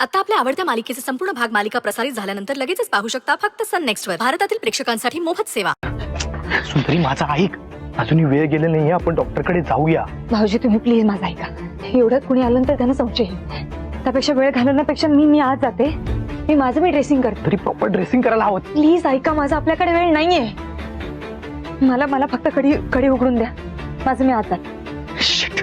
आता आपल्या आवडत्या मालिकेचे संपूर्ण भाग मालिका प्रसारित झाल्यानंतर लगेचच पाहू शकता फक्त सन नेक्स्ट वर. भारतातील प्रेक्षकांसाठी मोफत सेवा. सुंदरी माझा ऐक, अजूनही वेळ गेले नाहीये, आपण डॉक्टरकडे जाऊया. भाऊजी तुम्ही प्लीज माझा ऐका. एवढ्यात कुणी आलं तर त्यांना संशय येईल. त्यापेक्षा वेळ घालवण्यापेक्षा मी आज जाते. मी ड्रेसिंग करते. तरी प्रॉपर ड्रेसिंग करायला हवं. प्लीज ऐका माझा, आपल्याकडे वेळ नाहीये. मला फक्त कडी उघडून द्या. माझं मी आज जाते. Shit.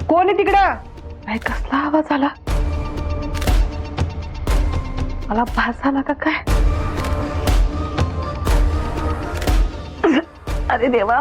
कोण आहे तिकडं? कसला आवाज आला? मला भास झाला का काय? अरे देवा.